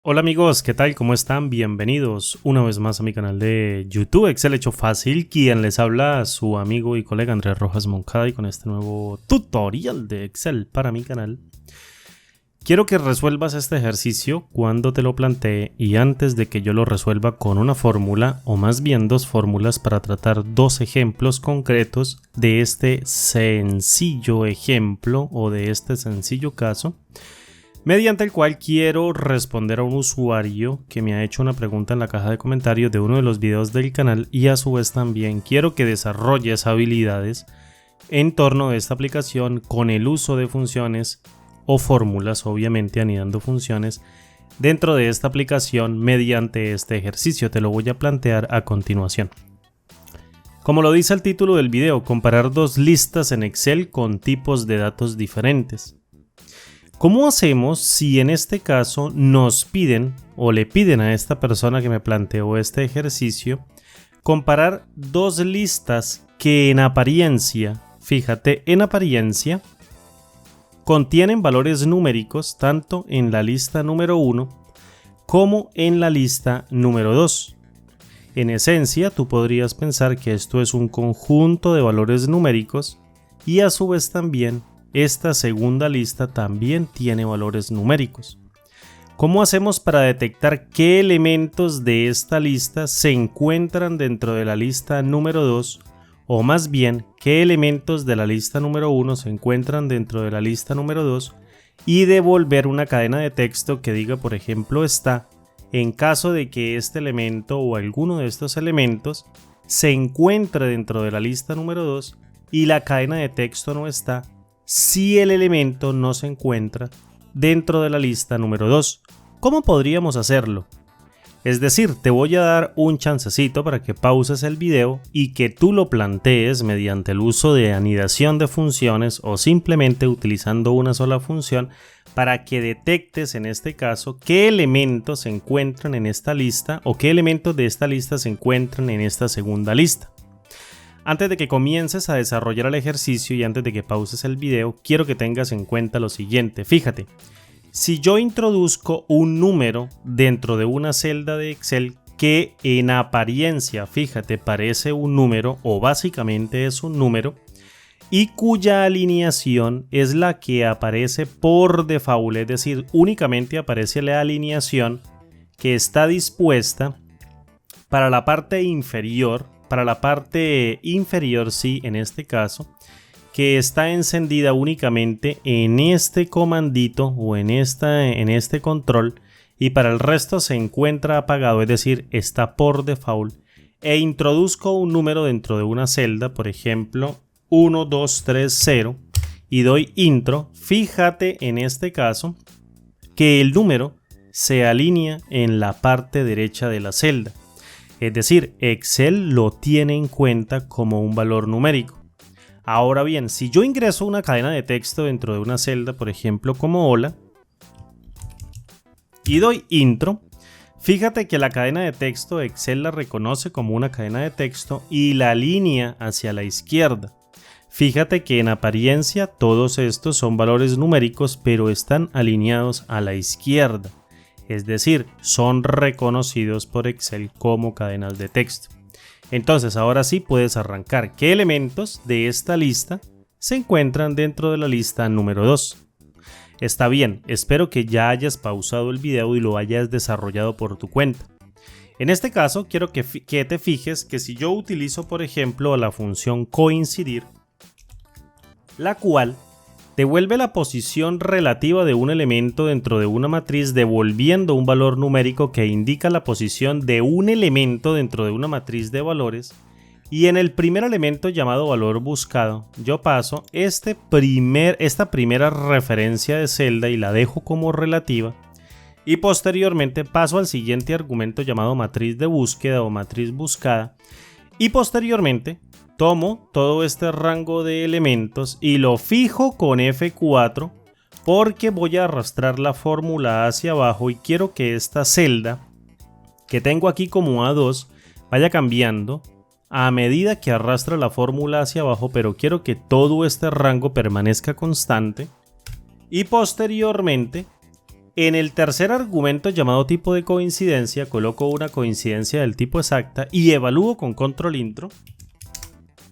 Hola amigos, ¿qué tal? ¿Cómo están? Bienvenidos una vez más a mi canal de YouTube Excel Hecho Fácil. Quien les habla, su amigo y colega Andrés Rojas Moncada, y con este nuevo tutorial de Excel para mi canal. Quiero que resuelvas este ejercicio cuando te lo plantee y antes de que yo lo resuelva con una fórmula o más bien dos fórmulas para tratar dos ejemplos concretos de este sencillo ejemplo o de este sencillo caso, mediante el cual quiero responder a un usuario que me ha hecho una pregunta en la caja de comentarios de uno de los videos del canal, y a su vez también quiero que desarrolles habilidades en torno a esta aplicación con el uso de funciones o fórmulas, obviamente anidando funciones dentro de esta aplicación mediante este ejercicio. Te lo voy a plantear a continuación. Como lo dice el título del video, comparar dos listas en Excel con tipos de datos diferentes. ¿Cómo hacemos si en este caso nos piden o le piden a esta persona que me planteó este ejercicio comparar dos listas que en apariencia, fíjate, en apariencia contienen valores numéricos tanto en la lista número 1 como en la lista número 2? En esencia, tú podrías pensar que esto es un conjunto de valores numéricos y a su vez también esta segunda lista también tiene valores numéricos. ¿Cómo hacemos para detectar qué elementos de esta lista se encuentran dentro de la lista número 2? O más bien, qué elementos de la lista número 1 se encuentran dentro de la lista número 2, y devolver una cadena de texto que diga, por ejemplo, está, en caso de que este elemento o alguno de estos elementos se encuentre dentro de la lista número 2 y la cadena de texto no está, si el elemento no se encuentra dentro de la lista número 2. ¿Cómo podríamos hacerlo? Es decir, te voy a dar un chancecito para que pauses el video y que tú lo plantees mediante el uso de anidación de funciones o simplemente utilizando una sola función para que detectes en este caso qué elementos se encuentran en esta lista o qué elementos de esta lista se encuentran en esta segunda lista. Antes de que comiences a desarrollar el ejercicio y antes de que pauses el video, quiero que tengas en cuenta lo siguiente. Fíjate, si yo introduzco un número dentro de una celda de Excel que en apariencia, fíjate, parece un número o básicamente es un número, y cuya alineación es la que aparece por default, es decir, únicamente aparece la alineación que está dispuesta para la parte inferior, sí, en este caso, que está encendida únicamente en este comandito o en este control, y para el resto se encuentra apagado, es decir, está por default, e introduzco un número dentro de una celda, por ejemplo 1230, y doy intro. Fíjate en este caso que el número se alinea en la parte derecha de la celda. Es decir, Excel lo tiene en cuenta como un valor numérico. Ahora bien, si yo ingreso una cadena de texto dentro de una celda, por ejemplo como hola, y doy intro, fíjate que la cadena de texto Excel la reconoce como una cadena de texto y la alinea hacia la izquierda. Fíjate que en apariencia todos estos son valores numéricos, pero están alineados a la izquierda. Es decir, son reconocidos por Excel como cadenas de texto. Entonces, ahora sí puedes arrancar. ¿Qué elementos de esta lista se encuentran dentro de la lista número 2? Está bien, espero que ya hayas pausado el video y lo hayas desarrollado por tu cuenta. En este caso, quiero que te fijes que si yo utilizo, por ejemplo, la función coincidir, la cual devuelve la posición relativa de un elemento dentro de una matriz devolviendo un valor numérico que indica la posición de un elemento dentro de una matriz de valores, y en el primer elemento llamado valor buscado yo paso esta primera referencia de celda y la dejo como relativa, y posteriormente paso al siguiente argumento llamado matriz de búsqueda o matriz buscada, y posteriormente tomo todo este rango de elementos y lo fijo con F4 porque voy a arrastrar la fórmula hacia abajo y quiero que esta celda que tengo aquí como A2 vaya cambiando a medida que arrastra la fórmula hacia abajo, pero quiero que todo este rango permanezca constante, y posteriormente En el tercer argumento llamado tipo de coincidencia coloco una coincidencia del tipo exacta y evalúo con control intro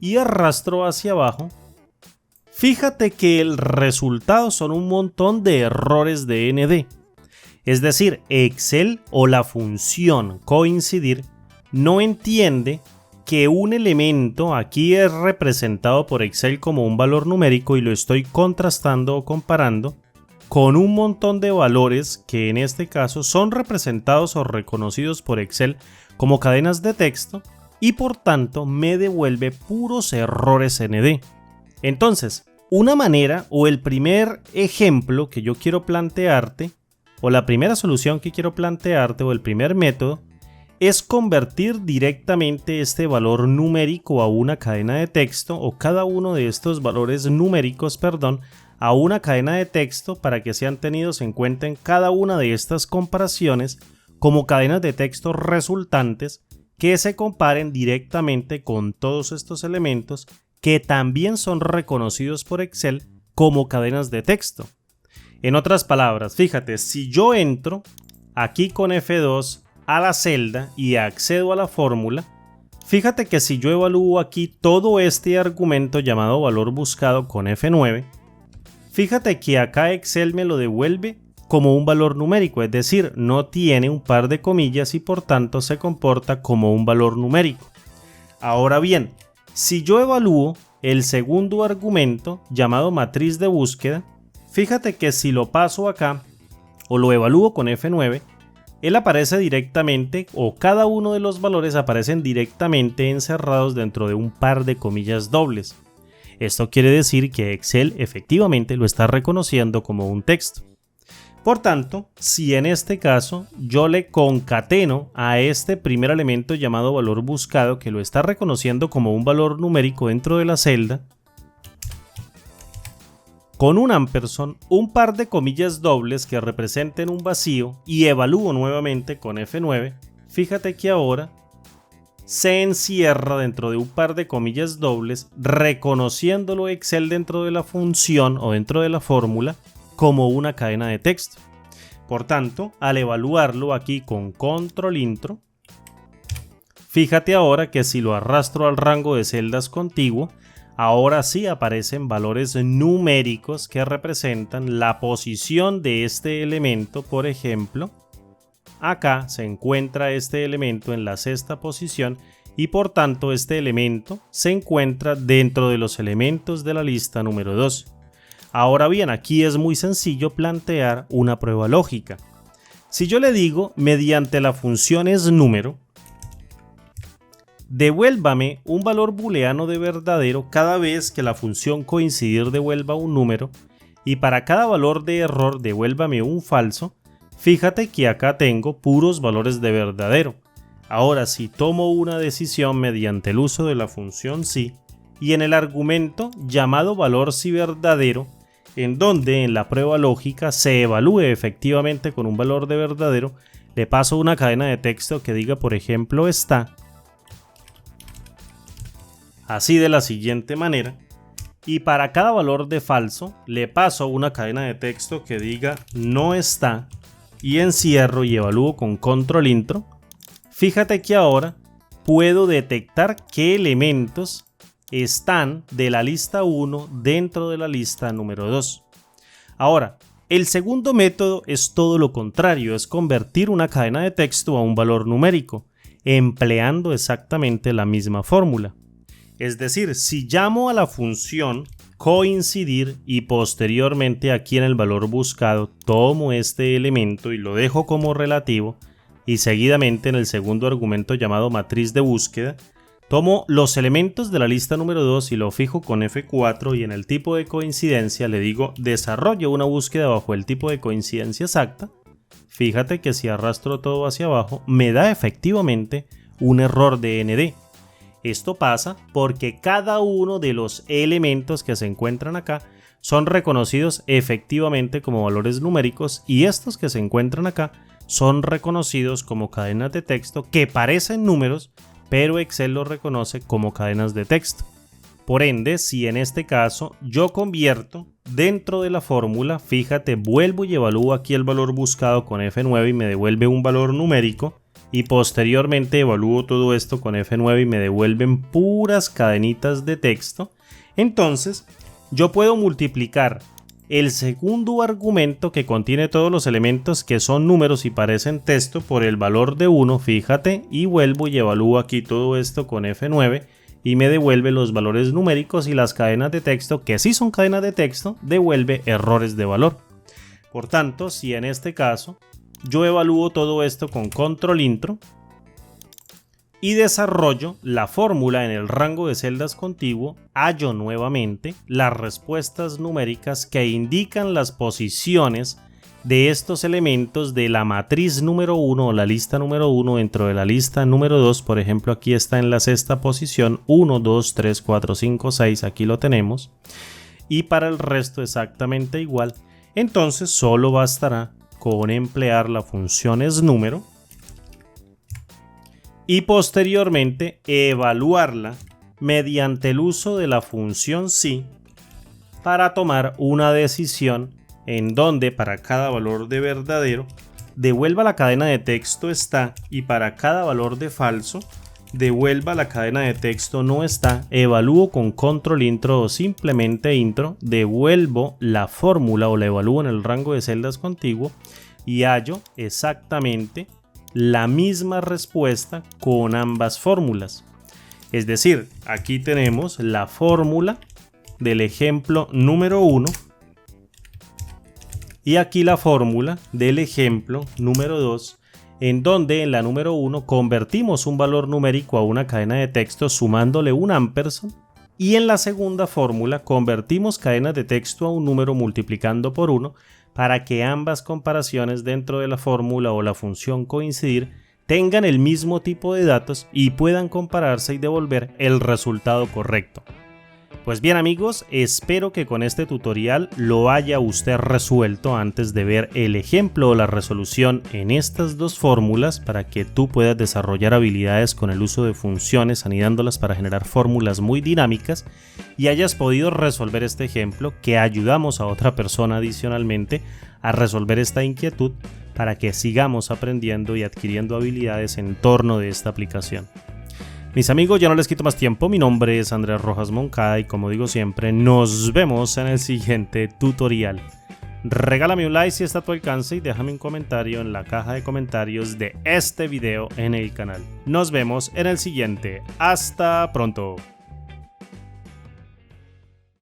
y arrastro hacia abajo. Fíjate que el resultado son un montón de errores de ND. Es decir, Excel o la función coincidir no entiende que un elemento aquí es representado por Excel como un valor numérico y lo estoy contrastando o comparando con un montón de valores que en este caso son representados o reconocidos por Excel como cadenas de texto y por tanto me devuelve puros errores ND. Entonces, una manera o el primer ejemplo que yo quiero plantearte o la primera solución que quiero plantearte o el primer método es convertir directamente este valor numérico a una cadena de texto o cada uno de estos valores numéricos, a una cadena de texto para que sean tenidos en cuenta en cada una de estas comparaciones como cadenas de texto resultantes que se comparen directamente con todos estos elementos que también son reconocidos por Excel como cadenas de texto. En otras palabras, fíjate, si yo entro aquí con F2 a la celda y accedo a la fórmula, fíjate que si yo evalúo aquí todo este argumento llamado valor buscado con F9, fíjate que acá Excel me lo devuelve como un valor numérico, es decir, no tiene un par de comillas y por tanto se comporta como un valor numérico. Ahora bien, si yo evalúo el segundo argumento llamado matriz de búsqueda, fíjate que si lo paso acá o lo evalúo con F9, él aparece directamente o cada uno de los valores aparecen directamente encerrados dentro de un par de comillas dobles. Esto quiere decir que Excel efectivamente lo está reconociendo como un texto. Por tanto, si en este caso yo le concateno a este primer elemento llamado valor buscado que lo está reconociendo como un valor numérico dentro de la celda, con un ampersand, un par de comillas dobles que representen un vacío y evalúo nuevamente con F9, fíjate que ahora se encierra dentro de un par de comillas dobles, reconociéndolo Excel dentro de la función o dentro de la fórmula como una cadena de texto. Por tanto, al evaluarlo aquí con control intro, fíjate ahora que si lo arrastro al rango de celdas contiguo, ahora sí aparecen valores numéricos que representan la posición de este elemento. Por ejemplo, acá se encuentra este elemento en la sexta posición y por tanto este elemento se encuentra dentro de los elementos de la lista número 2. Ahora bien, aquí es muy sencillo plantear una prueba lógica. Si yo le digo mediante la función isNúmero, devuélvame un valor booleano de verdadero cada vez que la función coincidir devuelva un número y para cada valor de error devuélvame un falso, fíjate que acá tengo puros valores de verdadero. Ahora si tomo una decisión mediante el uso de la función si y en el argumento llamado valor si verdadero, en donde en la prueba lógica se evalúe efectivamente con un valor de verdadero, le paso una cadena de texto que diga por ejemplo está, así de la siguiente manera, y para cada valor de falso le paso una cadena de texto que diga no está y encierro y evalúo con control intro. Fíjate que ahora puedo detectar qué elementos están de la lista 1 dentro de la lista número 2. Ahora, el segundo método es todo lo contrario, es convertir una cadena de texto a un valor numérico, empleando exactamente la misma fórmula. Es decir, si llamo a la función coincidir y posteriormente aquí en el valor buscado tomo este elemento y lo dejo como relativo y seguidamente en el segundo argumento llamado matriz de búsqueda tomo los elementos de la lista número 2 y lo fijo con F4 y en el tipo de coincidencia le digo desarrolle una búsqueda bajo el tipo de coincidencia exacta. Fíjate que si arrastro todo hacia abajo me da efectivamente un error de ND. Esto pasa porque cada uno de los elementos que se encuentran acá son reconocidos efectivamente como valores numéricos y estos que se encuentran acá son reconocidos como cadenas de texto que parecen números, pero Excel los reconoce como cadenas de texto. Por ende, si en este caso yo convierto dentro de la fórmula, fíjate, vuelvo y evalúo aquí el valor buscado con F9 y me devuelve un valor numérico, y posteriormente evalúo todo esto con F9 y me devuelven puras cadenitas de texto, entonces yo puedo multiplicar el segundo argumento que contiene todos los elementos que son números y parecen texto por el valor de 1, fíjate, y vuelvo y evalúo aquí todo esto con F9 y me devuelve los valores numéricos, y las cadenas de texto, que sí son cadenas de texto, devuelve errores de valor. Por tanto, si en este caso yo evalúo todo esto con control intro y desarrollo la fórmula en el rango de celdas contiguo, hallo nuevamente las respuestas numéricas que indican las posiciones de estos elementos de la matriz número 1 o la lista número 1 dentro de la lista número 2. Por ejemplo, aquí está en la sexta posición, 1, 2, 3, 4, 5, 6, aquí lo tenemos, y para el resto exactamente igual. Entonces solo bastará con emplear la función isNúmero y posteriormente evaluarla mediante el uso de la función si para tomar una decisión en donde para cada valor de verdadero devuelva la cadena de texto está, y para cada valor de falso devuelva la cadena de texto no está. Evalúo con control intro o simplemente intro, devuelvo la fórmula o la evalúo en el rango de celdas contiguo y hallo exactamente la misma respuesta con ambas fórmulas. Es decir, aquí tenemos la fórmula del ejemplo número 1 y aquí la fórmula del ejemplo número 2, en donde en la número 1 convertimos un valor numérico a una cadena de texto sumándole un ampersand, y en la segunda fórmula convertimos cadenas de texto a un número multiplicando por 1 para que ambas comparaciones dentro de la fórmula o la función coincidir tengan el mismo tipo de datos y puedan compararse y devolver el resultado correcto. Pues bien amigos, espero que con este tutorial lo haya usted resuelto antes de ver el ejemplo o la resolución en estas dos fórmulas, para que tú puedas desarrollar habilidades con el uso de funciones anidándolas para generar fórmulas muy dinámicas y hayas podido resolver este ejemplo, que ayudamos a otra persona adicionalmente a resolver esta inquietud para que sigamos aprendiendo y adquiriendo habilidades en torno de esta aplicación. Mis amigos, ya no les quito más tiempo, mi nombre es Andrés Rojas Moncada y como digo siempre, nos vemos en el siguiente tutorial. Regálame un like si está a tu alcance y déjame un comentario en la caja de comentarios de este video en el canal. Nos vemos en el siguiente. Hasta pronto.